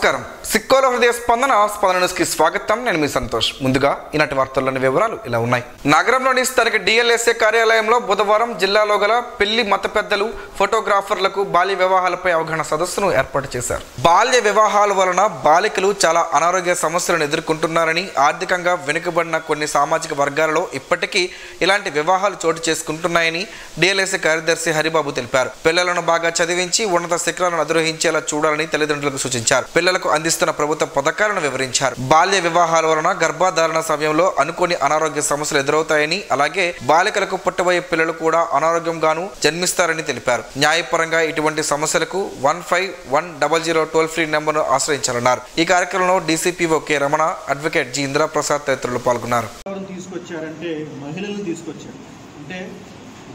నమస్కారం. సిక్కోల హృదయ స్పందన న్యూస్కి స్వాగతం. నేను మీ సంతోష్. ముందుగా ఈనాటి వార్తల్లోని వివరాలు ఇలా ఉన్నాయి. నగరంలోని స్థానిక డిఎల్ఎస్ఏ కార్యాలయంలో బుధవారం జిల్లాలో గల పెళ్లి మత పెద్దలు, ఫోటోగ్రాఫర్లకు బాల్య వివాహాలపై అవగాహన సదస్సును ఏర్పాటు చేశారు. బాల్య వివాహాల వలన బాలికలు చాలా అనారోగ్య సమస్యలను ఎదుర్కొంటున్నారని, ఆర్థికంగా వెనుకబడిన కొన్ని సామాజిక వర్గాలలో ఇప్పటికీ ఇలాంటి వివాహాలు చోటు చేసుకుంటున్నాయని డిఎల్ఎస్ఏ కార్యదర్శి హరిబాబు తెలిపారు. పిల్లలను బాగా చదివించి ఉన్నత శిఖరాలను అధిరోహించేలా చూడాలని తల్లిదండ్రులకు సూచించారు. పిల్లలకు అందిస్తున్న ప్రభుత్వ పథకాలను వివరించారు. బాల్య వివాహాల వలన గర్భధారణ సమయంలో అనుకోని అనారోగ్య సమస్యలు ఎదురవుతాయని, అలాగే బాలికలకు పుట్టబోయే పిల్లలు కూడా అనారోగ్యంగాను జన్మిస్తారని తెలిపారు. న్యాయపరంగా ఇటువంటి సమస్యలకు 1510 టోల్ ఫ్రీ నెంబర్ను ఆశ్రయించాలన్నారు. ఈ కార్యక్రమంలో DCPO K Ramana, advocate G Indraprasad తదితరులు పాల్గొన్నారు. తీసుకొచ్చారంటే మహిళలను తీసుకొచ్చారు. అంటే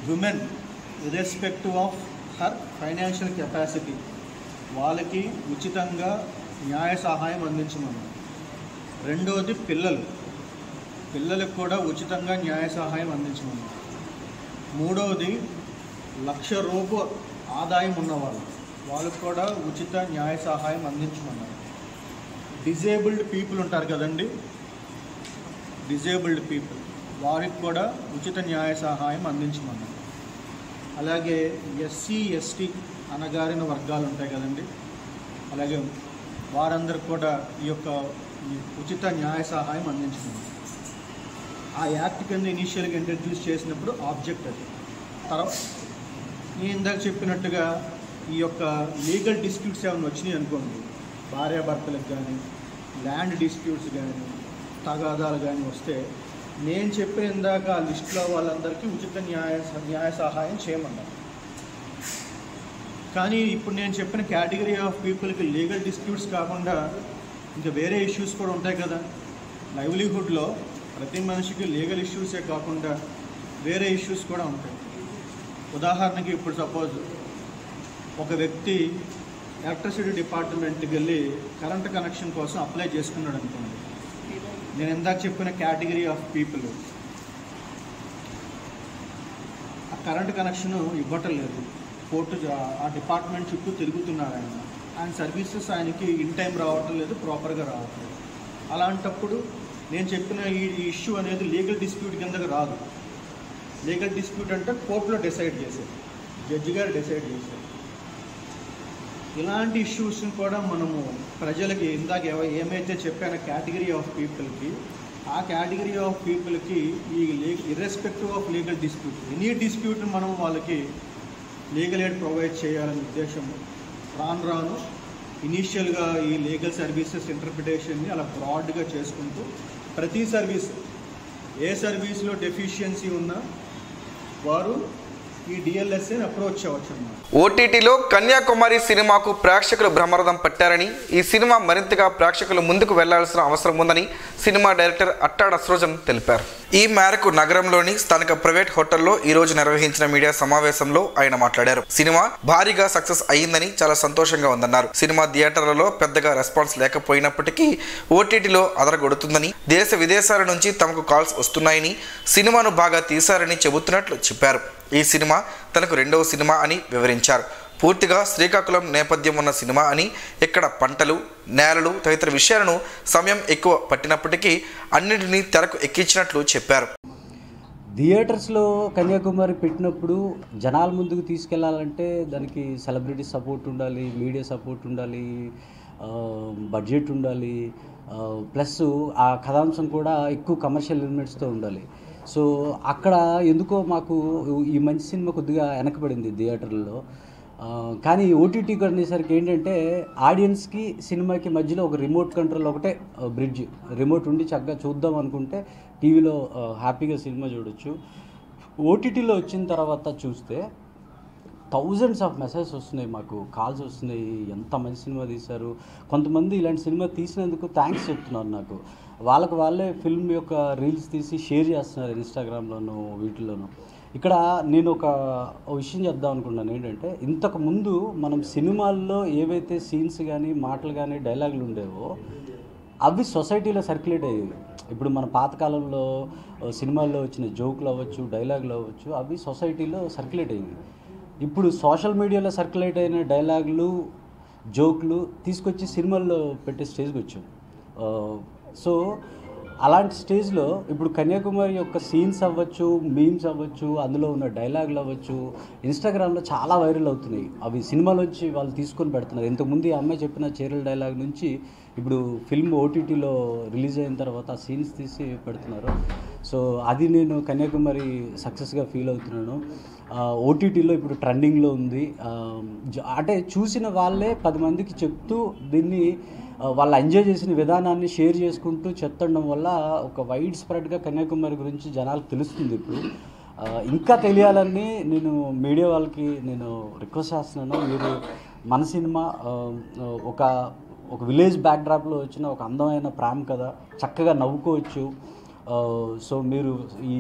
women irrespective of her financial capacity వాళ్ళకి ఉచితంగా న్యాయ సహాయం అందించమన్నారు. రెండవది పిల్లలకు కూడా ఉచితంగా న్యాయ సహాయం అందించమన్నారు. మూడవది ₹1,00,000 ఆదాయం ఉన్నవాళ్ళు వాళ్ళకు కూడా ఉచిత న్యాయ సహాయం అందించమన్నారు. డిజేబుల్డ్ పీపుల్ ఉంటారు కదండి, డిజేబుల్డ్ పీపుల్ వారికి కూడా ఉచిత న్యాయ సహాయం అందించమన్నారు. అలాగే ఎస్సీ ఎస్టీ అణగారిన వర్గాలు ఉంటాయి కదండి, అలాగే వారందరికి కూడా ఈ యొక్క ఉచిత న్యాయ సహాయం అందించమన్నారు. ఆ యాక్ట్ కింద ఇనీషియల్గా ఇంట్రడ్యూస్ చేసినప్పుడు ఆబ్జెక్ట్ అది. తర్వాత నేను ఇందాక చెప్పినట్టుగా ఈ యొక్క లీగల్ డిస్ప్యూట్స్ ఏమైనా వచ్చినాయి అనుకోండి, భార్యాభర్తలకు కానీ ల్యాండ్ డిస్ప్యూట్స్ కానీ తగాదాలు కానీ వస్తే నేను చెప్పిన ఇందాక ఆ లిస్టులో వాళ్ళందరికీ ఉచిత న్యాయ సహాయం చేయమన్నారు. కానీ ఇప్పుడు నేను చెప్పిన కేటగిరీ ఆఫ్ పీపుల్కి లీగల్ డిస్ప్యూట్స్ కాకుండా ఇంకా వేరే ఇష్యూస్ కూడా ఉంటాయి కదా. లైవ్లీహుడ్లో ప్రతి మనిషికి లీగల్ ఇష్యూసే కాకుండా వేరే ఇష్యూస్ కూడా ఉంటాయి. ఉదాహరణకి ఇప్పుడు సపోజ్ ఒక వ్యక్తి ఎలక్ట్రిసిటీ డిపార్ట్మెంట్కి వెళ్ళి కరెంట్ కనెక్షన్ కోసం అప్లై చేసుకున్నాడు అనుకోండి. నేను ఇందాక చెప్పిన కేటగిరీ ఆఫ్ పీపుల్ ఆ కరెంట్ కనెక్షన్ ఇవ్వటం లేదు, కోర్టు ఆ డిపార్ట్మెంట్ చుట్టూ తిరుగుతున్నారు. ఆయన సర్వీసెస్ ఆయనకి ఇన్ టైం రావటం లేదు, ప్రాపర్గా రావట్లేదు. అలాంటప్పుడు నేను చెప్పిన ఈ ఇష్యూ అనేది లీగల్ డిస్ప్యూట్ కిందకి రాదు. లీగల్ డిస్ప్యూట్ అంటే కోర్టులో డిసైడ్ చేశారు, జడ్జి గారు డిసైడ్ చేశారు. ఇలాంటి ఇష్యూస్ని కూడా మనము ప్రజలకి ఇందాక ఏమైతే చెప్పానో కేటగిరీ ఆఫ్ పీపుల్కి, ఆ కేటగిరీ ఆఫ్ పీపుల్కి ఈ irrespective of legal dispute, any డిస్ప్యూట్ని మనం వాళ్ళకి లీగల్ ఎయిడ్ ప్రొవైడ్ చేయాలనే ఉద్దేశం. రాను ఇనీషియల్గా ఈ లీగల్ సర్వీసెస్ ఇంటర్ప్రిటేషన్ని అలా బ్రాడ్గా చేసుకుంటూ ప్రతి సర్వీస్, ఏ సర్వీస్లో డెఫిషియన్సీ ఉన్నా వారు ఈ డిఎల్ఎస్ఏని అప్రోచ్ అవ్వచ్చు అన్నమాట. ఓటీటీలో కన్యాకుమారి సినిమాకు ప్రేక్షకులు బ్రహ్మరథం పట్టారని, ఈ సినిమా మరింతగా ప్రేక్షకులు ముందుకు వెళ్లాల్సిన అవసరం ఉందని సినిమా డైరెక్టర్ అట్టాడ సృజన్ తెలిపారు. ఈ మేరకు నగరంలోని స్థానిక ప్రైవేట్ హోటల్లో ఈ రోజు నిర్వహించిన మీడియా సమావేశంలో ఆయన మాట్లాడారు. సినిమా భారీగా సక్సెస్ అయ్యిందని చాలా సంతోషంగా ఉందన్నారు. సినిమా థియేటర్లలో పెద్దగా రెస్పాన్స్ లేకపోయినప్పటికీ ఓటీటీలో అదరగొడుతుందని, దేశ విదేశాల నుంచి తమకు కాల్స్ వస్తున్నాయని, సినిమాను బాగా తీశారని చెబుతున్నట్లు చెప్పారు. ఈ సినిమా తనకు రెండవ సినిమా అని వివరించారు. పూర్తిగా శ్రీకాకుళం నేపథ్యం ఉన్న సినిమా అని, ఇక్కడ పంటలు, నేలలు తదితర విషయాలను సమయం ఎక్కువ పట్టినప్పటికీ అన్నింటినీ తెరకు ఎక్కించినట్లు చెప్పారు. థియేటర్స్లో కన్యాకుమారి పెట్టినప్పుడు జనాల ముందుకు తీసుకెళ్లాలంటే దానికి సెలబ్రిటీ సపోర్ట్ ఉండాలి, మీడియా సపోర్ట్ ఉండాలి, బడ్జెట్ ఉండాలి, ప్లస్ ఆ కథాంశం కూడా ఎక్కువ కమర్షియల్ ఎలిమెంట్స్తో ఉండాలి. సో అక్కడ ఎందుకో మాకు ఈ మంచి సినిమా కొద్దిగా వెనకబడింది థియేటర్లో. కానీ ఓటీటీకి అనేసరికి ఏంటంటే ఆడియన్స్కి సినిమాకి మధ్యలో ఒక రిమోట్ కంట్రోల్ ఒకటే బ్రిడ్జ్, రిమోట్ ఉండి చక్కగా చూద్దాం అనుకుంటే టీవీలో హ్యాపీగా సినిమా చూడొచ్చు. ఓటీటీలో వచ్చిన తర్వాత చూస్తే థౌజండ్స్ ఆఫ్ మెసేజెస్ వస్తున్నాయి, మాకు కాల్స్ వస్తున్నాయి, ఎంత మంచి సినిమా తీశారు. కొంతమంది ఇలాంటి సినిమా తీసినందుకు థ్యాంక్స్ చెప్తున్నారు నాకు. వాళ్ళే ఫిల్మ్ యొక్క రీల్స్ తీసి షేర్ చేస్తున్నారు ఇన్స్టాగ్రామ్లోనూ వీటిల్లోనూ. ఇక్కడ నేను ఒక విషయం చెప్దాం అనుకున్నాను. ఏంటంటే ఇంతకుముందు మనం సినిమాల్లో ఏవైతే సీన్స్ కానీ మాటలు కానీ డైలాగులు ఉండేవో అవి సొసైటీలో సర్క్యులేట్ అయ్యేవి. ఇప్పుడు మన పాతకాలంలో సినిమాల్లో వచ్చిన జోకులు అవ్వచ్చు, డైలాగులు అవ్వచ్చు, అవి సొసైటీలో సర్క్యులేట్ అయ్యేవి. ఇప్పుడు సోషల్ మీడియాలో సర్క్యులేట్ అయిన డైలాగులు జోకులు తీసుకొచ్చి సినిమాల్లో పెట్టే స్టేజ్కి వచ్చాం. సో అలాంటి స్టేజ్లో ఇప్పుడు కన్యాకుమారి యొక్క సీన్స్ అవ్వచ్చు, మీమ్స్ అవ్వచ్చు, అందులో ఉన్న డైలాగులు అవ్వచ్చు, ఇన్స్టాగ్రామ్లో చాలా వైరల్ అవుతున్నాయి. అవి సినిమాలోంచి వాళ్ళు తీసుకొని పెడుతున్నారు. ఇంతకుముందు ఈ అమ్మాయి చెప్పిన చీరల డైలాగ్ నుంచి ఇప్పుడు ఫిల్మ్ ఓటీటీలో రిలీజ్ అయిన తర్వాత ఆ సీన్స్ తీసి పెడుతున్నారు. సో అది నేను కన్యాకుమారి సక్సెస్గా ఫీల్ అవుతున్నాను. ఓటీటీలో ఇప్పుడు ట్రెండింగ్లో ఉంది. అంటే చూసిన వాళ్ళే 10 మందికి చెప్తూ దీన్ని వాళ్ళు ఎంజాయ్ చేసిన విధానాన్ని షేర్ చేసుకుంటూ చెప్తుండడం వల్ల ఒక వైడ్ స్ప్రెడ్గా కన్యాకుమారి గురించి జనాలకు తెలుస్తుంది. ఇప్పుడు ఇంకా తెలియాలని నేను మీడియా వాళ్ళకి నేను రిక్వెస్ట్ చేస్తున్నాను. మీరు మన సినిమా ఒక విలేజ్ బ్యాక్డ్రాప్లో వచ్చిన ఒక అందమైన ప్రేమ కథ, చక్కగా నవ్వుకోవచ్చు. సో మీరు ఈ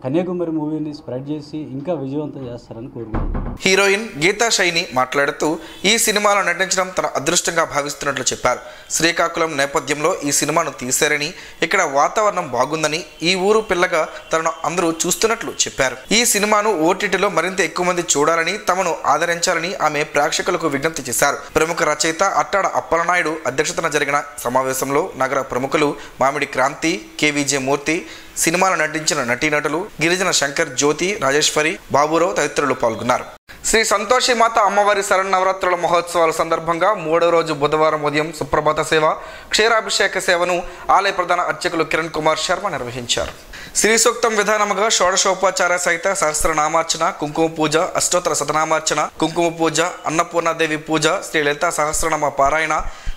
కన్యాకుమారి మూవీని స్ప్రెడ్ చేసి ఇంకా విజయవంతం చేస్తారని కోరుకుంటున్నాను. హీరోయిన్ గీతా షైని మాట్లాడుతూ ఈ సినిమాలో నటించడం తన అదృష్టంగా భావిస్తున్నట్లు చెప్పారు. శ్రీకాకుళం నేపథ్యంలో ఈ సినిమాను తీశారని, ఇక్కడ వాతావరణం బాగుందని, ఈ ఊరు పిల్లగా తనను అందరూ చూస్తున్నట్లు చెప్పారు. ఈ సినిమాను ఓటీటీలో మరింత ఎక్కువ మంది చూడాలని, తమను ఆదరించాలని ఆమె ప్రేక్షకులకు విజ్ఞప్తి చేశారు. ప్రముఖ రచయిత అట్టాడ అప్పలనాయుడు అధ్యక్షతన జరిగిన సమావేశంలో నగర ప్రముఖులు మామిడి క్రాంతి, కేవీజే మూర్తి, సినిమాలో నటించిన నటీనటులు గిరిజన శంకర్, జ్యోతి, రాజేశ్వరి, బాబురావు తదితరులు పాల్గొన్నారు. శ్రీ సంతోషి మాత అమ్మవారి శరన్నవరాత్రుల మహోత్సవాల సందర్భంగా 3వ రోజు బుధవారం ఉదయం సుప్రభాత సేవ, క్షీరాభిషేక సేవను ఆలయ ప్రధాన అర్చకులు కిరణ్ కుమార్ శర్మ నిర్వహించారు. శ్రీ సూక్తం విధానముగా షోడశోపచార సహిత సహస్రనామార్చన, కుంకుమ పూజ, అష్టోత్తర శతనామార్చన, కుంకుమ పూజ, అన్నపూర్ణాదేవి పూజ, శ్రీ లలిత సహస్రనామ పారాయణ,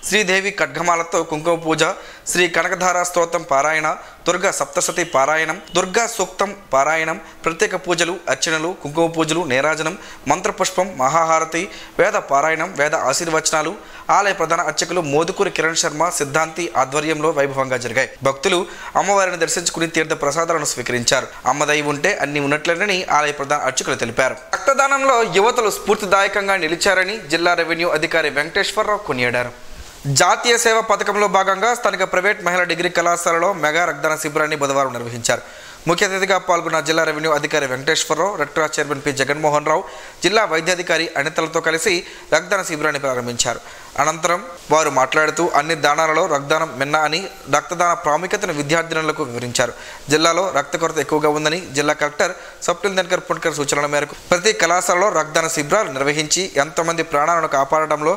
శ్రీదేవి ఖడ్గమాలతో కుంకుమ పూజ, శ్రీ కనకధార స్తోత్రం పారాయణ, దుర్గా సప్తశతి పారాయణం, దుర్గా సూక్తం పారాయణం, ప్రత్యేక పూజలు, అర్చనలు, కుంకుమ పూజలు, నీరాజనం, మంత్రపుష్పం, మహాహారతి, వేద పారాయణం, వేద ఆశీర్వచనాలు ఆలయ ప్రధాన అర్చకులు మోదుకూరి కిరణ్ శర్మ, సిద్ధాంతి ఆధ్వర్యంలో వైభవంగా జరిగాయి. భక్తులు అమ్మవారిని దర్శించుకుని తీర్థ ప్రసాదాలను స్వీకరించారు. అమ్మదై ఉంటే అన్ని ఉన్నట్లేనని ఆలయ ప్రధాన అర్చకులు తెలిపారు. రక్తదానంలో యువతలు స్ఫూర్తిదాయకంగా నిలిచారని జిల్లా రెవెన్యూ అధికారి వెంకటేశ్వరరావు కొనియాడారు. జాతీయ సేవ పథకంలో భాగంగా స్థానిక ప్రైవేట్ మహిళా డిగ్రీ కళాశాలలో మెగా రక్తదాన శిబిరాన్ని బుధవారం నిర్వహించారు. ముఖ్య అతిథిగా పాల్గొన్న జిల్లా రెవెన్యూ అధికారి వెంకటేశ్వరరావు, రెక్టరా చైర్మన్ పి జగన్మోహన్ రావు, జిల్లా వైద్యాధికారి అనితలతో కలిసి రక్తదాన శిబిరాన్ని ప్రారంభించారు. అనంతరం వారు మాట్లాడుతూ అన్ని దానాలలో రక్తదానం మిన్న అని, రక్తదాన ప్రాముఖ్యతను విద్యార్థినులకు వివరించారు. జిల్లాలో రక్త కొరత ఎక్కువగా ఉందని జిల్లా కలెక్టర్ స్వప్నిల్ దినకర్ పుణ్కర్ సూచనల మేరకు ప్రతి కళాశాలలో రక్తదాన శిబిరాలు నిర్వహించి ఎంతోమంది ప్రాణాలను కాపాడడంలో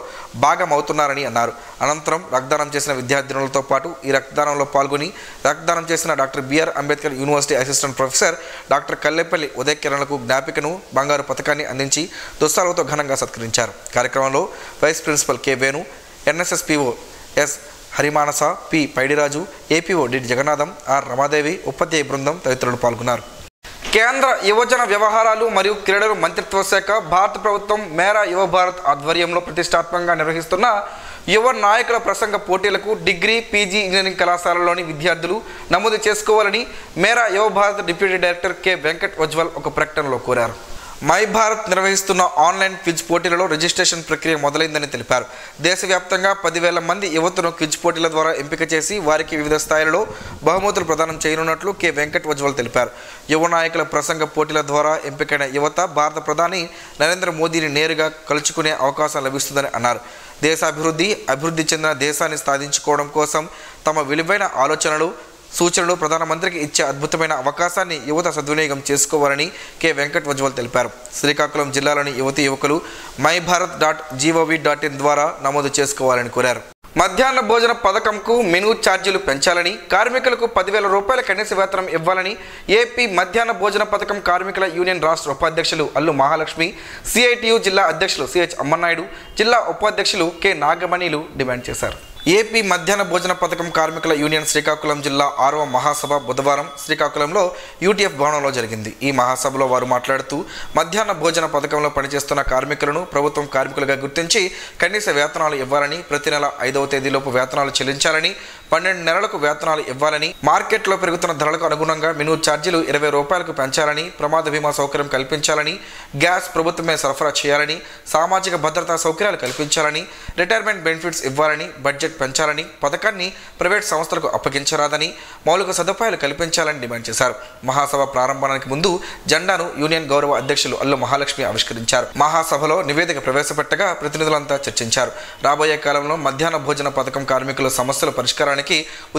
భాగమవుతున్నారని అన్నారు. అనంతరం రక్తదానం చేసిన విద్యార్థినులతో పాటు ఈ రక్తదానంలో పాల్గొని రక్తదానం చేసిన doctor BR Ambedkar university assistant professor doctor Kallepalli Udaya కిరణ్లకు జ్ఞాపికను, బంగారు పథకాన్ని అందించి దుస్తాలతో ఘనంగా సత్కరించారు. కార్యక్రమంలో vice principal K Venu, NSS PO S Harimanasa, P Paidiraju, APO D Jagannatham, R Ramadevi, ఉపాధ్యాయ బృందం తదితరులు పాల్గొన్నారు. కేంద్ర యువజన వ్యవహారాలు మరియు క్రీడల మంత్రిత్వ శాఖ, భారత ప్రభుత్వం మేరా యువ భారత్ ఆధ్వర్యంలో ప్రతిష్టాత్మకంగా నిర్వహిస్తున్న యువ నాయకుల ప్రసంగ పోటీలకు డిగ్రీ, పీజీ ఇంజనీరింగ్ కళాశాలలోని విద్యార్థులు నమోదు చేసుకోవాలని మేరా యువ Bharat deputy director K Venkat Ujjwal ఒక ప్రకటనలో కోరారు. మై భారత్ నిర్వహిస్తున్న ఆన్లైన్ క్విజ్ పోటీలలో రిజిస్ట్రేషన్ ప్రక్రియ మొదలైందని తెలిపారు. దేశవ్యాప్తంగా 10,000 మంది యువతను క్విజ్ పోటీల ద్వారా ఎంపిక చేసి వారికి వివిధ స్థాయిలలో బహుమతులు ప్రదానం చేయనున్నట్లు కె వెంకట్ ఉజ్వల్ తెలిపారు. యువ నాయకుల ప్రసంగ పోటీల ద్వారా ఎంపికైన యువత భారత ప్రధాని నరేంద్ర మోదీని నేరుగా కలుసుకునే అవకాశం లభిస్తుందని అన్నారు. అభివృద్ధి చెందిన దేశాన్ని సాధించుకోవడం కోసం తమ విలువైన ఆలోచనలు, సూచనలు ప్రధానమంత్రికి ఇచ్చే అద్భుతమైన అవకాశాన్ని యువత సద్వినియోగం చేసుకోవాలని కె వెంకట్ ఉజ్వల్ తెలిపారు. శ్రీకాకుళం జిల్లాలోని యువతీ యువకులు myBharat.gov.in ద్వారా నమోదు చేసుకోవాలని కోరారు. మధ్యాహ్న భోజన పథకంకు మెనూ ఛార్జీలు పెంచాలని, కార్మికులకు 10,000 రూపాయల కనీస వేతనం ఇవ్వాలని ఏపీ మధ్యాహ్న భోజన పథకం కార్మికుల యూనియన్ రాష్ట్ర ఉపాధ్యక్షులు అల్లు మహాలక్ష్మి, సిఐటియు జిల్లా అధ్యక్షులు సిహెచ్ అమ్మన్నాయుడు, జిల్లా ఉపాధ్యక్షులు కె నాగమణిలు డిమాండ్ చేశారు. ఏపీ మధ్యాహ్న భోజన పథకం కార్మికుల యూనియన్ శ్రీకాకుళం జిల్లా 6వ మహాసభ బుధవారం శ్రీకాకుళంలో యూటీఎఫ్ భవనంలో జరిగింది. ఈ మహాసభలో వారు మాట్లాడుతూ మధ్యాహ్న భోజన పథకంలో పనిచేస్తున్న కార్మికులను ప్రభుత్వం కార్మికులుగా గుర్తించి కనీస వేతనాలు ఇవ్వాలని, ప్రతి నెల 5వ తేదీలోపు వేతనాలు చెల్లించాలని, 12 నెలలకు వేతనాలు ఇవ్వాలని, మార్కెట్లో పెరుగుతున్న ధరలకు అనుగుణంగా మెనూ ఛార్జీలు 20 రూపాయలకు పెంచాలని, ప్రమాద బీమా సౌకర్యం కల్పించాలని, గ్యాస్ ప్రభుత్వమే సరఫరా చేయాలని, సామాజిక భద్రతా సౌకర్యాలు కల్పించాలని, రిటైర్మెంట్ బెనిఫిట్స్ ఇవ్వాలని, బడ్జెట్ పెంచాలని, పథకాన్ని ప్రైవేట్ సంస్థలకు అప్పగించరాదని, మౌలిక సదుపాయాలు కల్పించాలని డిమాండ్ చేశారు. మహాసభ ప్రారంభానికి ముందు జెండాను యూనియన్ గౌరవ అధ్యక్షులు అల్లు మహాలక్ష్మి ఆవిష్కరించారు. మహాసభలో నివేదిక ప్రవేశపెట్టగా ప్రతినిధులంతా చర్చించారు. రాబోయే కాలంలో మధ్యాహ్న భోజన పథకం కార్మికుల సమస్యల పరిష్కారానికి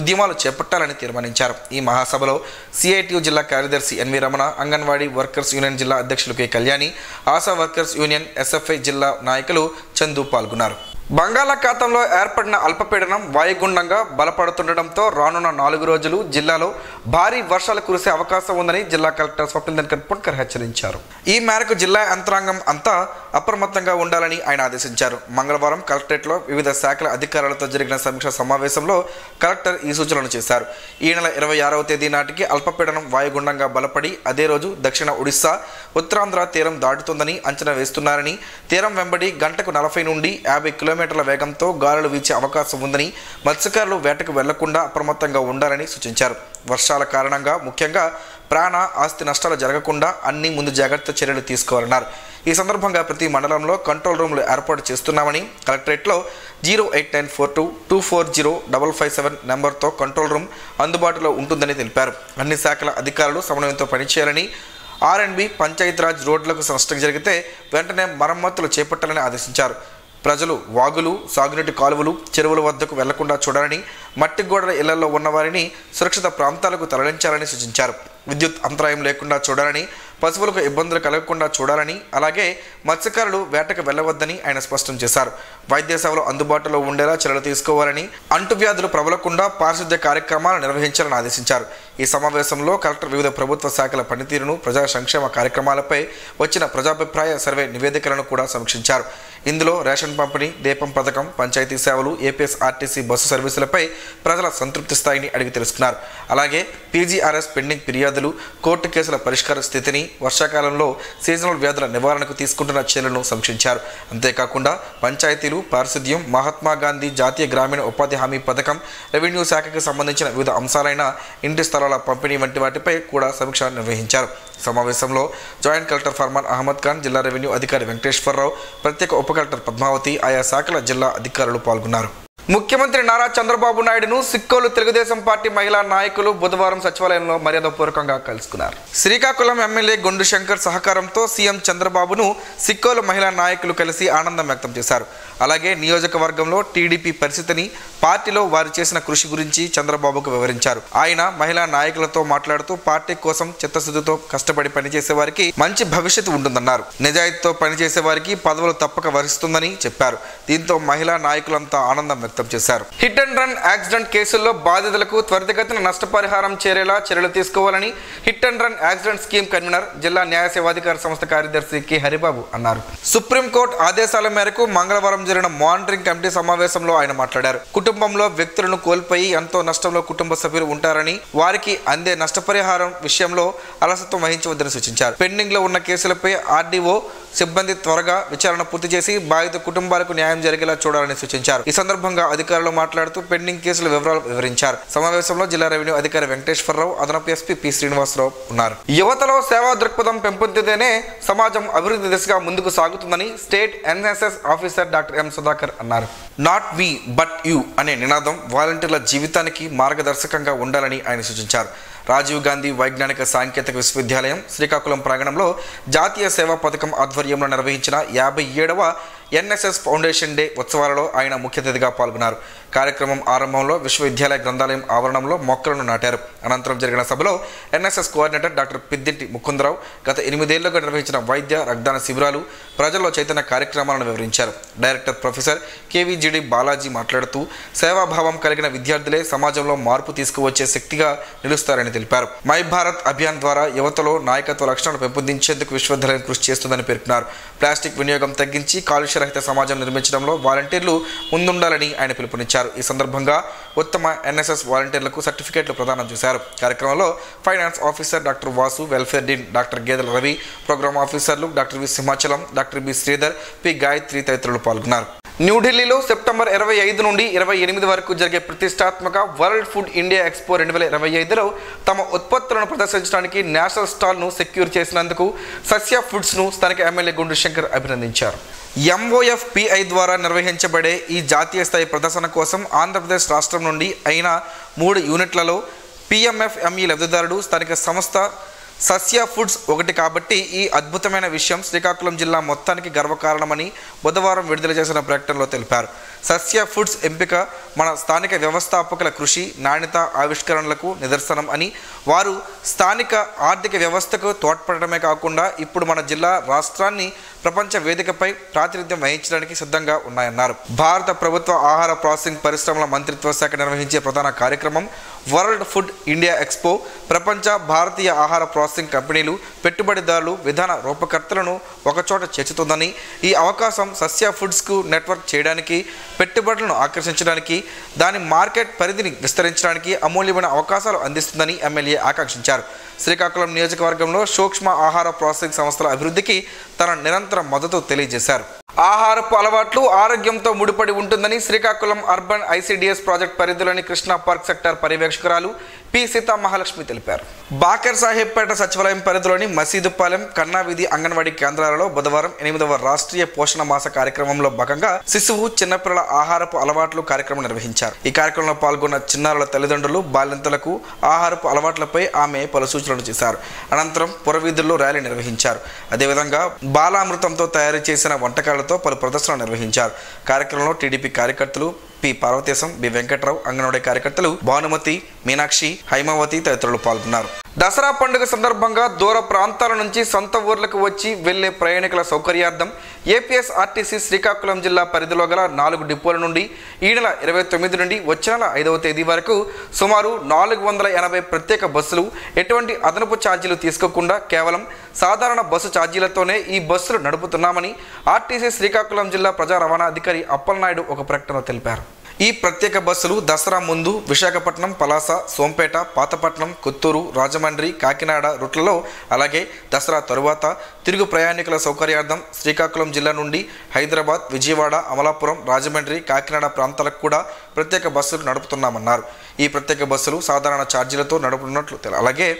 ఉద్యమాలు చేపట్టాలని తీర్మానించారు. ఈ మహాసభలో సిఐటియు జిల్లా కార్యదర్శి NV Ramana, anganwadi workers union జిల్లా అధ్యక్షులు K Kalyani, ASHA workers union SFI జిల్లా నాయకులు చందు పాల్గొన్నారు. బంగాళాఖాతంలో ఏర్పడిన అల్పపీడనం వాయుగుండంగా బలపడుతుండటంతో రానున్న 4 రోజులు జిల్లాలో భారీ వర్షాలు కురిసే అవకాశం ఉందని జిల్లా కలెక్టర్ స్వప్నిల్ దినకర్ పుణ్కర్ హెచ్చరించారు. ఈ మేరకు జిల్లా యంత్రాంగం అంతా అప్రమత్తంగా ఉండాలని ఆయన ఆదేశించారు. మంగళవారం కలెక్టరేట్లో వివిధ శాఖల అధికారులతో జరిగిన సమీక్ష సమావేశంలో కలెక్టర్ ఈ సూచనలు చేశారు. ఈ నెల 26వ తేదీ నాటికి అల్పపీడనం వాయుగుండంగా బలపడి అదే రోజు దక్షిణ ఒడిశా, ఉత్తరాంధ్ర తీరం దాటుతుందని అంచనా వేస్తున్నారని, తీరం వెంబడి గంటకు 40 నుండి 50 కిలోమీటర్ల వేగంతో గాలులు వీచే అవకాశం ఉందని, మత్స్యకారులు వేటకు వెళ్లకుండా అప్రమత్తంగా ఉండాలని సూచించారు. వర్షాల కారణంగా ముఖ్యంగా ప్రాణ, ఆస్తి నష్టాలు జరగకుండా అన్ని ముందు జాగ్రత్త చర్యలు తీసుకోవాలన్నారు. ఈ సందర్భంగా ప్రతి మండలంలో కంట్రోల్ రూమ్లు ఏర్పాటు చేస్తున్నామని, కలెక్టరేట్లో 08942240557 నెంబర్తో కంట్రోల్ రూమ్ అందుబాటులో ఉంటుందని తెలిపారు. అన్ని శాఖల అధికారులు సమన్వయంతో పనిచేయాలని, R&B, పంచాయతీరాజ్ రోడ్లకు నష్టం జరిగితే వెంటనే మరమ్మతులు చేపట్టాలని ఆదేశించారు. ప్రజలు వాగులు, సాగునీటి కాలువలు, చెరువుల వద్దకు వెళ్లకుండా చూడాలని, మట్టి గోడల ఇళ్లలో ఉన్నవారిని సురక్షిత ప్రాంతాలకు తరలించాలని సూచించారు. విద్యుత్ అంతరాయం లేకుండా చూడాలని, పశువులకు ఇబ్బందులు కలగకుండా చూడాలని, అలాగే మత్స్యకారులు వేటకు వెళ్లవద్దని ఆయన స్పష్టం చేశారు. వైద్య సేవలు అందుబాటులో ఉండేలా చర్యలు తీసుకోవాలని, అంటువ్యాధులు ప్రబలకుండా పారిశుద్ధ్య కార్యక్రమాలు నిర్వహించాలని ఆదేశించారు. ఈ సమావేశంలో కలెక్టర్ వివిధ ప్రభుత్వ శాఖల పనితీరును, ప్రజా సంక్షేమ కార్యక్రమాలపై వచ్చిన ప్రజాభిప్రాయ సర్వే నివేదికలను కూడా సమీక్షించారు. ఇందులో రేషన్ పంపిణీ, దీపం పథకం, పంచాయతీ సేవలు, ఏపీఎస్ఆర్టీసీ బస్సు సర్వీసులపై ప్రజల సంతృప్తి స్థాయిని అడిగి తెలుసుకున్నారు. అలాగే పీజీఆర్ఎస్ పెండింగ్ ఫిర్యాదులు, కోర్టు కేసుల పరిష్కార స్థితిని, వర్షాకాలంలో సీజనల్ వ్యాధుల నివారణకు తీసుకుంటున్న చర్యలను సమీక్షించారు. అంతేకాకుండా పంచాయతీలు, పారిశుద్ధ్యం, మహాత్మా గాంధీ జాతీయ గ్రామీణ ఉపాధి హామీ పథకం, రెవెన్యూ శాఖకు సంబంధించిన వివిధ అంశాలైన ఇంటి స్థలాల పంపిణీ వంటి వాటిపై కూడా సమీక్ష నిర్వహించారు. సమావేశంలో జాయింట్ కలెక్టర్ ఫర్మాన్ అహ్మద్ ఖాన్, జిల్లా రెవెన్యూ అధికారి వెంకటేశ్వరరావు, ప్రత్యేక ఉప కలెక్టర్ పద్మావతి, ఆయా శాఖల జిల్లా అధికారులు పాల్గొన్నారు. ముఖ్యమంత్రి నారా చంద్రబాబు నాయుడును సిక్కోలు తెలుగుదేశం పార్టీ మహిళా నాయకులు బుధవారం సచివాలయంలో మర్యాదపూర్వకంగా కలుసుకున్నారు. శ్రీకాకుళం ఎమ్మెల్యే గొండు శంకర్ సహకారంతో సీఎం చంద్రబాబును సిక్కోలు మహిళా నాయకులు కలిసి ఆనందం వ్యక్తం చేశారు. అలాగే నియోజకవర్గంలో టీడీపీ పరిస్థితిని, పార్టీలో వారు చేసిన కృషి గురించి చంద్రబాబుకు వివరించారు. ఆయన మహిళా నాయకులతో మాట్లాడుతూ పార్టీ కోసం చిత్తశుద్ధితో కష్టపడి పనిచేసే వారికి మంచి భవిష్యత్తు ఉంటుందన్నారు. నిజాయితీతో పనిచేసే వారికి పదవులు తప్పక వరిస్తుందని చెప్పారు. దీంతో మహిళా నాయకులంతా ఆనందం వ్యక్తం చేశారు. హిట్ అండ్ రన్ యాక్సిడెంట్ కేసుల్లో బాధితులకు త్వరితగతిన నష్టపరిహారం చేరేలా చర్యలు తీసుకోవాలని hit and run accident scheme convener, జిల్లా న్యాయ సేవాధికార సంస్థ కార్యదర్శి కె హరిబాబు అన్నారు. సుప్రీంకోర్టు ఆదేశాల మేరకు మంగళవారం జరిగిన మానిటరింగ్ కమిటీ సమావేశంలో ఆయన మాట్లాడారు. కుటుంబంలో వ్యక్తులను కోల్పోయి ఎంతో నష్టంలో కుటుంబ సభ్యులు ఉంటారని, వారికి అందే నష్టపరిహారం విషయంలో అలసత్వం వహించవద్దని సూచించారు. పెండింగ్ లో ఉన్న కేసులపై ఆర్డీఓ సిబ్బంది త్వరగా విచారణ పూర్తి చేసి బాధిత కుటుంబాలకు న్యాయం జరిగేలా చూడాలని సూచించారు. ఈ సందర్భంగా అధికారులు మాట్లాడుతూ పెండింగ్ కేసుల వివరాలు వివరించారు. సమావేశంలో జిల్లా రెవెన్యూ అధికారి వెంకటేశ్వరరావు, అదనపు ఎస్పీ పి శ్రీనివాసరావు ఉన్నారు. యువతలో సేవా దృక్పథం పెంపొందితేనే సమాజం అభివృద్ధి దిశగా ముందుకు సాగుతుందని state NSS officer doctor M Sudhakar అన్నారు. నాట్ వి బట్ యు అనే నినాదం వాలంటీర్ల జీవితానికి మార్గదర్శకంగా ఉండాలని ఆయన సూచించారు. రాజీవ్ గాంధీ వైజ్ఞానిక సాంకేతిక విశ్వవిద్యాలయం శ్రీకాకుళం ప్రాంగణంలో జాతీయ సేవా పథకం ఆధ్వర్యంలో నిర్వహించిన 57వ ఎన్ఎస్ఎస్ ఫౌండేషన్ డే ఉత్సవాలలో ఆయన ముఖ్య అతిథిగా పాల్గొన్నారు. కార్యక్రమం ఆరంభంలో విశ్వవిద్యాలయ గ్రంథాలయం ఆవరణంలో మొక్కలను నాటారు. అనంతరం జరిగిన సభలో ఎన్ఎస్ఎస్ కోఆర్డినేటర్ డాక్టర్ పిద్దింటి ముకుందరావు గత 8 ఏళ్లుగా నిర్వహించిన వైద్య రక్తదాన శిబిరాలు, ప్రజల్లో చైతన్య కార్యక్రమాలను వివరించారు. డైరెక్టర్ ప్రొఫెసర్ కేవీజీడి బాలాజీ మాట్లాడుతూ సేవాభావం కలిగిన విద్యార్థులే సమాజంలో మార్పు తీసుకువచ్చే శక్తిగా నిలుస్తారని తెలిపారు. మై భారత్ అభియాన్ ద్వారా యువతలో నాయకత్వ లక్షణాలు పెంపొందించేందుకు విశ్వవిద్యాలయం కృషి చేస్తుందని పేర్కొన్నారు. ప్లాస్టిక్ వినియోగం తగ్గించి కాలుష్య రహిత సమాజం నిర్మించడంలో వాలంటీర్లు ముందుండాలని ఆయన పిలుపునిచ్చారు. ఈ సందర్భంగా ఉత్తమ ఎన్ఎస్ఎస్ వాలంటీర్లకు సర్టిఫికేట్లు ప్రదానం చేశారు. కార్యక్రమంలో finance officer doctor Vasu, welfare dean doctor Gedela Ravi, program ఆఫీసర్లు doctor V Simhachalam, doctor B Sridhar, P Gayatri తదితరులు పాల్గొన్నారు. న్యూఢిల్లీలో సెప్టెంబర్ 25 నుండి 28 వరకు జరిగే ప్రతిష్టాత్మక వరల్డ్ ఫుడ్ ఇండియా ఎక్స్పో 2025లో తమ ఉత్పత్తులను ప్రదర్శించడానికి నేషనల్ స్టాల్ను సెక్యూర్ చేసినందుకు సస్య ఫుడ్స్ను స్థానిక ఎమ్మెల్యే గుండు శంకర్ అభినందించారు. MOFPI ద్వారా నిర్వహించబడే ఈ జాతీయ స్థాయి ప్రదర్శన కోసం ఆంధ్రప్రదేశ్ రాష్ట్రం నుండి అయిన 3 యూనిట్లలో PMFME లబ్ధిదారుడు స్థానిక సంస్థ సస్య ఫుడ్స్ ఒకటి కాబట్టి ఈ అద్భుతమైన విషయం శ్రీకాకుళం జిల్లా మొత్తానికి గర్వకారణమని బుధవారం విడుదల చేసిన ప్రకటనలో తెలిపారు. సస్య ఫుడ్స్ ఎంపిక మన స్థానిక వ్యవస్థాపకుల కృషి, నాణ్యత, ఆవిష్కరణలకు నిదర్శనం అని, వారు స్థానిక ఆర్థిక వ్యవస్థకు తోడ్పడమే కాకుండా ఇప్పుడు మన జిల్లా రాష్ట్రాన్ని ప్రపంచ వేదికపై ప్రాతినిధ్యం వహించడానికి సిద్ధంగా ఉన్నాయన్నారు. భారత ప్రభుత్వ ఆహార ప్రాసెసింగ్ పరిశ్రమల మంత్రిత్వ శాఖ నిర్వహించే ప్రధాన కార్యక్రమం వరల్డ్ ఫుడ్ ఇండియా ఎక్స్పో ప్రపంచ భారతీయ ఆహార ప్రాసెసింగ్ కంపెనీలు, పెట్టుబడిదారులు, విధాన రూపకర్తలను ఒకచోట చేర్చుతుందని, ఈ అవకాశం సస్య ఫుడ్స్కు నెట్వర్క్ చేయడానికి, పెట్టుబడులను ఆకర్షించడానికి, దాని మార్కెట్ పరిధిని విస్తరించడానికి అమూల్యమైన అవకాశాలు అందిస్తుందని ఎమ్మెల్యే ఆకాంక్షించారు. శ్రీకాకుళం నియోజకవర్గంలో సూక్ష్మ ఆహార ప్రాసెసింగ్ సంస్థల అభివృద్ధికి తన నిరంతర మద్దతు తెలియజేశారు. ఆహారపు అలవాట్లు ఆరోగ్యంతో ముడిపడి ఉంటుందని శ్రీకాకుళం అర్బన్ ICDS ప్రాజెక్ట్ పరిధిలోని కృష్ణా పార్క్ సెక్టార్ పర్యవేక్షకురాలు పి సీతా మహాలక్ష్మి తెలిపారు. బాకర్ సాహెబ్పేట సచివాలయం పరిధిలోని మసీదుపాలెం, కన్నావీధి అంగన్వాడీ కేంద్రాలలో బుధవారం 8వ రాష్ట్రీయ పోషణ మాస కార్యక్రమంలో భాగంగా శిశువు, చిన్నపిల్లల ఆహారపు అలవాట్లు కార్యక్రమం నిర్వహించారు. ఈ కార్యక్రమంలో పాల్గొన్న చిన్నారుల తల్లిదండ్రులు, బాలింతలకు ఆహారపు అలవాట్లపై ఆమె పలు సూచనలు చేశారు. అనంతరం పురవీధుల్లో ర్యాలీ నిర్వహించారు. అదేవిధంగా బాలామృతంతో తయారు చేసిన వంటకాలతో పలు ప్రదర్శనలు నిర్వహించారు. కార్యక్రమంలో టీడీపీ కార్యకర్తలు పి పార్వతీశం, బి వెంకట్రావు, అంగన్వాడీ కార్యకర్తలు భానుమతి, మీనాక్షి, హైమావతి తదితరులు పాల్గొన్నారు. దసరా పండుగ సందర్భంగా దూర ప్రాంతాల నుంచి సొంత ఊర్లకు వచ్చి వెళ్లే ప్రయాణికుల సౌకర్యార్థం APSRTC శ్రీకాకుళం జిల్లా పరిధిలో గల 4 డిపోల నుండి ఈ నెల 29 నుండి వచ్చే నెల 5వ తేదీ వరకు సుమారు 480 ప్రత్యేక బస్సులు ఎటువంటి అదనపు ఛార్జీలు తీసుకోకుండా కేవలం సాధారణ బస్సు ఛార్జీలతోనే ఈ బస్సులు నడుపుతున్నామని RTC శ్రీకాకుళం జిల్లా ప్రజా రవాణా అధికారి అప్పలనాయుడు ఒక ప్రకటనలో తెలిపారు. ఈ ప్రత్యేక బస్సులు దసరా ముందు విశాఖపట్నం, పలాస, సోంపేట, పాతపట్నం, కొత్తూరు, రాజమండ్రి, కాకినాడ రూట్లలో, అలాగే దసరా తరువాత తిరుగు ప్రయాణికుల సౌకర్యార్థం శ్రీకాకుళం జిల్లా నుండి హైదరాబాద్, విజయవాడ, అమలాపురం, రాజమండ్రి, కాకినాడ ప్రాంతాలకు కూడా ప్రత్యేక బస్సులు నడుపుతున్నామన్నారు. ఈ ప్రత్యేక బస్సులు సాధారణ ఛార్జీలతో నడుపుతున్నట్లు అలాగే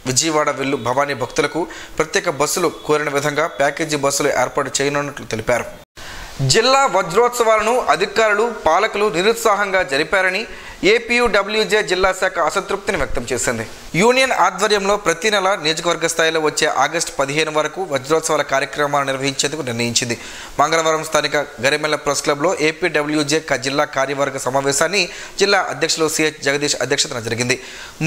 విజయవాడ వెళ్ళు భవానీ భక్తులకు ప్రత్యేక బస్సులు కోరిన విధంగా ప్యాకేజీ బస్సులు ఏర్పాటు చేయనున్నట్లు తెలిపారు. జిల్లా వజ్రోత్సవాలను అధికారులు, పాలకులు నిరుత్సాహంగా జరిపారని APUWJ జిల్లా శాఖ అసంతృప్తిని వ్యక్తం చేసింది. యూనియన్ ఆధ్వర్యంలో ప్రతి నెల నియోజకవర్గ స్థాయిలో వచ్చే ఆగస్టు 15 వరకు వజ్రోత్సవాల కార్యక్రమాలు నిర్వహించేందుకు నిర్ణయించింది. మంగళవారం స్థానిక గరిమెల్ల ప్రెస్ క్లబ్లో APWJ జిల్లా కార్యవర్గ సమావేశాన్ని జిల్లా అధ్యక్షులు CH జగదీష్ అధ్యక్షతన జరిగింది.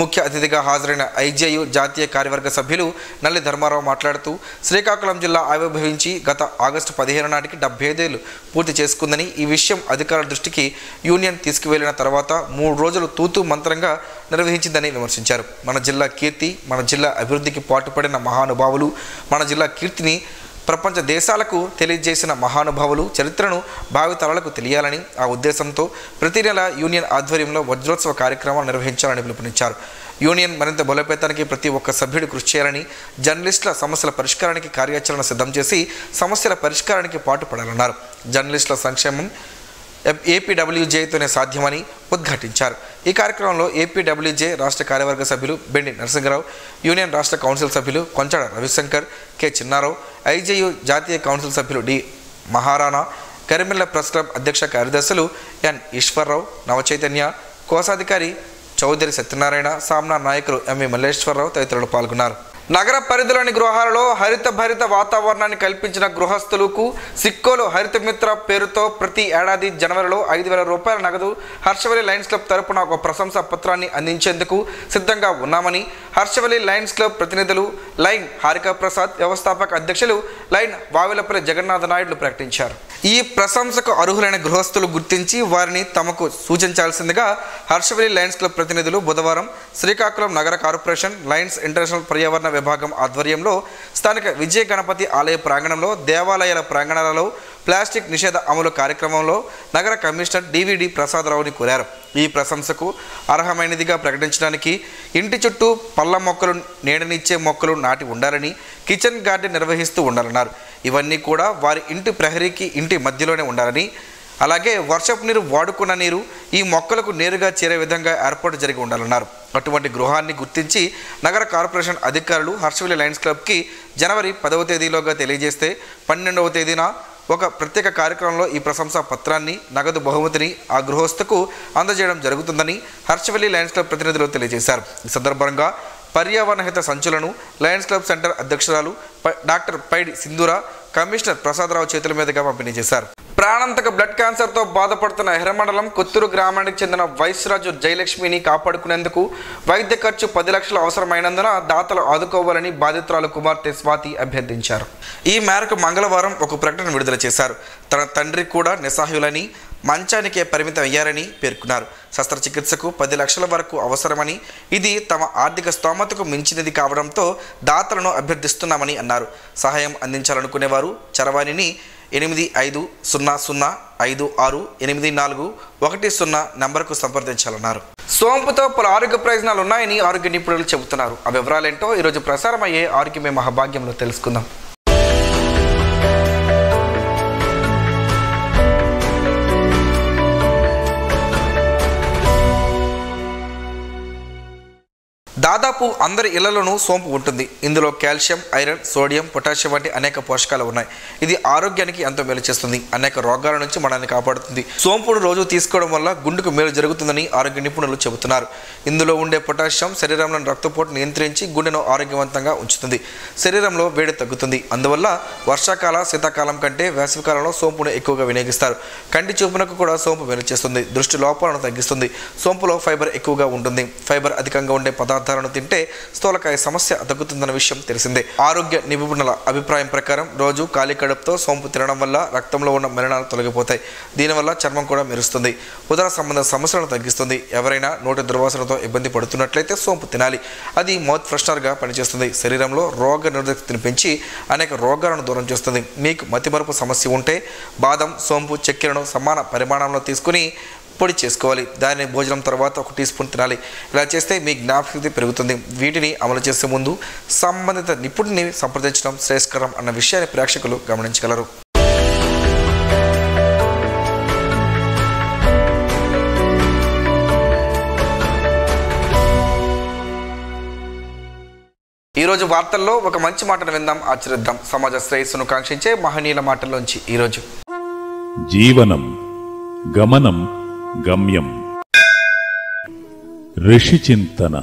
ముఖ్య అతిథిగా హాజరైన IJU జాతీయ కార్యవర్గ సభ్యులు నల్లి ధర్మారావు మాట్లాడుతూ శ్రీకాకుళం జిల్లా ఆవిర్భవించి గత ఆగస్టు 15 నాటికి 75 ఏళ్లు పూర్తి చేసుకుందని, ఈ విషయం అధికారుల దృష్టికి యూనియన్ తీసుకువెళ్లిన తర్వాత 3 రోజులు తూతూ మంత్రంగా నిర్వహించిందని విమర్శించారు. మన జిల్లా కీర్తి, మన జిల్లా అభివృద్ధికి పాటుపడిన మహానుభావులు, మన జిల్లా కీర్తిని ప్రపంచ దేశాలకు తెలియజేసిన మహానుభావులు చరిత్రను భావితరాలకు తెలియాలని ఆ ఉద్దేశంతో ప్రతి నెల యూనియన్ ఆధ్వర్యంలో వజ్రోత్సవ కార్యక్రమాలు నిర్వహించాలని పిలుపునిచ్చారు. యూనియన్ మరింత బలోపేతానికి ప్రతి ఒక్క సభ్యుడు కృషి చేయాలని, జర్నలిస్టుల సమస్యల పరిష్కారానికి కార్యాచరణ సిద్ధం చేసి సమస్యల పరిష్కారానికి పాటుపడాలన్నారు. జర్నలిస్టుల సంక్షేమం APWJతోనే సాధ్యమని ఉద్ఘాటించారు. ఈ కార్యక్రమంలో APWJ రాష్ట్ర కార్యవర్గ సభ్యులు బెండి నరసింహరావు, యూనియన్ రాష్ట్ర కౌన్సిల్ సభ్యులు కొంచాడ రవిశంకర్, K చిన్నారావు, IJU జాతీయ కౌన్సిల్ సభ్యులు D మహారాణా, కరిమిల్ల ప్రెస్ క్లబ్ అధ్యక్ష కార్యదర్శులు N ఈశ్వర్రావు, నవచైతన్య, కోశాధికారి చౌదరి సత్యనారాయణ, సామ్నా నాయకులు MV మల్లేశ్వరరావు తదితరులు పాల్గొన్నారు. నగర పరిధిలోని గృహాలలో హరిత భరిత వాతావరణాన్ని కల్పించిన గృహస్థులకు సిక్కోలు హరిత మిత్ర పేరుతో ప్రతి ఏడాది జనవరిలో 5,000 రూపాయల నగదు హర్షవల్లి లయన్స్ క్లబ్ తరపున ఒక ప్రశంసా పత్రాన్ని అందించేందుకు సిద్ధంగా ఉన్నామని హర్షవల్లి లయన్స్ క్లబ్ ప్రతినిధులు లైన్ హారికా ప్రసాద్, వ్యవస్థాపక అధ్యక్షులు లైన్ వావిలపల్లి జగన్నాథ నాయుడులు ప్రకటించారు. ఈ ప్రశంసకు అర్హులైన గృహస్థులు గుర్తించి వారిని తమకు సూచించాల్సిందిగా హర్షవల్లి లయన్స్ క్లబ్ ప్రతినిధులు బుధవారం శ్రీకాకుళం నగర కార్పొరేషన్ లయన్స్ ఇంటర్నేషనల్ పర్యావరణ విభాగం ఆధ్వర్యంలో స్థానిక విజయ గణపతి ఆలయ ప్రాంగణంలో, దేవాలయాల ప్రాంగణాలలో ప్లాస్టిక్ నిషేధ అమలు కార్యక్రమంలో నగర కమిషనర్ DVD ప్రసాదరావుని కోరారు. ఈ ప్రశంసకు అర్హమైనదిగా ప్రకటించడానికి ఇంటి చుట్టూ పళ్ళ మొక్కలు, నీడనిచ్చే మొక్కలు నాటి ఉండాలని, కిచెన్ గార్డెన్ నిర్వహిస్తూ ఉండాలన్నారు. ఇవన్నీ కూడా వారి ఇంటి ప్రహరీకి ఇంటి మధ్యలోనే ఉండాలని, అలాగే వర్షపు నీరు వాడుకున్న నీరు ఈ మొక్కలకు నేరుగా చేరే విధంగా ఏర్పాటు జరిగి ఉండాలన్నారు. అటువంటి గృహాన్ని గుర్తించి నగర కార్పొరేషన్ అధికారులు హర్షవల్లి లయన్స్ క్లబ్కి జనవరి 10వ తేదీలోగా తెలియజేస్తే 12వ తేదీన ఒక ప్రత్యేక కార్యక్రమంలో ఈ ప్రశంసా పత్రాన్ని నగదు బహుమతిని ఆ గృహస్థకు అందజేయడం జరుగుతుందని హర్షవల్లి లయన్స్ క్లబ్ ప్రతినిధులు తెలియజేశారు. ఈ సందర్భంగా పర్యావరణ హిత సంచులను లయన్స్ క్లబ్ సెంటర్ అధ్యక్షురాలు డాక్టర్ పైడి సింధూర, కమిషనర్ ప్రసాదరావు చేతుల మీదుగా పంపిణీ చేశారు. ప్రాణాంతక బ్లడ్ క్యాన్సర్తో బాధపడుతున్న ఎర్రమండలం కొత్తూరు గ్రామానికి చెందిన వైశ్యరాజు జయలక్ష్మిని కాపాడుకునేందుకు వైద్య ఖర్చు 10 లక్షలు అవసరమైనందున దాతలు ఆదుకోవాలని బాధితురాలు కుమార్తె స్వాతి అభ్యర్థించారు. ఈ మేరకు మంగళవారం ఒక ప్రకటన విడుదల చేశారు. తన తండ్రి కూడా నిస్సహాయులని, మంచానికే పరిమితం అయ్యారని పేర్కొన్నారు. శస్త్రచికిత్సకు 10 లక్షల వరకు అవసరమని, ఇది తమ ఆర్థిక స్తోమతకు మించినది కావడంతో దాతలను అభ్యర్థిస్తున్నామని అన్నారు. సహాయం అందించాలనుకునేవారు చరవాణిని 8500568410 నంబర్కు సంప్రదించాలన్నారు. సోంపుతో పలు ఆరోగ్య ప్రయోజనాలు ఉన్నాయని ఆరోగ్య నిపుణులు చెబుతున్నారు. ఆ వివరాలేంటో ఈరోజు ప్రసారమయ్యే ఆరోగ్యమే మహాభాగ్యంలో తెలుసుకుందాం. దాదాపు అందరి ఇళ్లలోనూ సోంపు ఉంటుంది. ఇందులో కాల్షియం, ఐరన్, సోడియం, పొటాషియం వంటి అనేక పోషకాలు ఉన్నాయి. ఇది ఆరోగ్యానికి ఎంతో మేలు చేస్తుంది. అనేక రోగాల నుంచి మనల్ని కాపాడుతుంది. సోంపును రోజు తీసుకోవడం వల్ల గుండెకు మేలు జరుగుతుందని ఆరోగ్య నిపుణులు చెబుతున్నారు. ఇందులో ఉండే పొటాషియం శరీరంలోని రక్తపోటు నియంత్రించి గుండెను ఆరోగ్యవంతంగా ఉంచుతుంది. శరీరంలో వేడి తగ్గుతుంది. అందువల్ల వర్షాకాల, శీతాకాలం కంటే వేసవికాలంలో సోంపును ఎక్కువగా వినియోగిస్తారు. కంటి చూపునకు కూడా సోంపు మేలు చేస్తుంది. దృష్టి లోపాలను తగ్గిస్తుంది. సోంపులో ఫైబర్ ఎక్కువగా ఉంటుంది. ఫైబర్ అధికంగా ఉండే పదార్థాలను తింటే స్థూలకాయ సమస్య తగ్గుతుందన్న విషయం తెలిసిందే. ఆరోగ్య నిపుణుల అభిప్రాయం ప్రకారం రోజు ఖాళీ కడుపుతో సోంపు తినడం వల్ల రక్తంలో ఉన్న మలినాలు తొలగిపోతాయి. దీనివల్ల చర్మం కూడా మెరుస్తుంది. ఉదర సంబంధ సమస్యలను తగ్గిస్తుంది. ఎవరైనా నోటి దుర్వాసనతో ఇబ్బంది పడుతున్నట్లయితే సోంపు తినాలి. అది మౌత్ ఫ్రెషనర్గా పనిచేస్తుంది. శరీరంలో రోగ నిరోధకతను పెంచి అనేక రోగాలను దూరం చేస్తుంది. మీకు మతిమరుపు సమస్య ఉంటే బాదం, సోంపు, చక్కెరను సమాన పరిమాణంలో తీసుకుని పొడి చేసుకోవాలి. దానిని భోజనం తర్వాత 1 టీ స్పూన్ తినాలి. ఇలా చేస్తే మీ జ్ఞాపకశక్తి పెరుగుతుంది. వీటిని అమలు చేసే ముందు సంబంధిత నిపుణుడిని సంప్రదించడం శ్రేయస్కరం అన్న విషయాన్ని ప్రేక్షకులు గమనించగలరు. ఈరోజు వార్తల్లో ఒక మంచి మాటను విందాం, ఆచరిద్దాం. సమాజ శ్రేయస్సును కాంక్షించే మహనీయుల మాటల్లోంచి ఈరోజు జీవనం, గమనం, గమ్యం. ఋషి చింతన.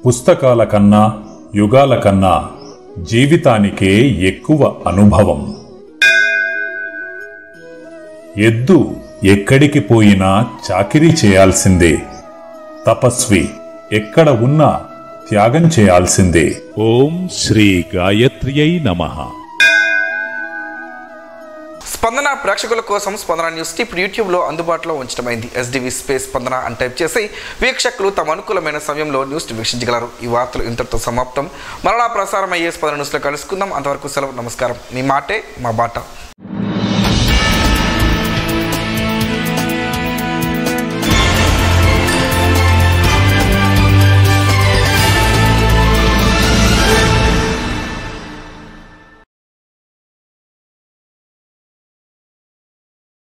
పుస్తకాల కన్నా, యుగాల కన్నా జీవితానికే ఎక్కువ అనుభవం. ఎద్దు ఎక్కడికి పోయినా చాకిరీ చేయాల్సిందే. తపస్వి ఎక్కడ ఉన్నా త్యాగం చేయాల్సిందే. ఓం శ్రీ గాయత్ర్యై నమః. స్పందన ప్రేక్షకుల కోసం స్పందన న్యూస్ ఇప్పుడు యూట్యూబ్లో అందుబాటులో ఉంచడమైంది. SDV స్పేస్ స్పందన అని టైప్ చేసి వీక్షకులు తమ అనుకూలమైన సమయంలో న్యూస్ వీక్షించగలరు. ఈ వార్తలు ఇంతటితో సమాప్తం. మరలా ప్రసారం అయ్యే స్పందన న్యూస్లో కలుసుకుందాం. అంతవరకు సెలవు. నమస్కారం. మీ మాటే మా బాట.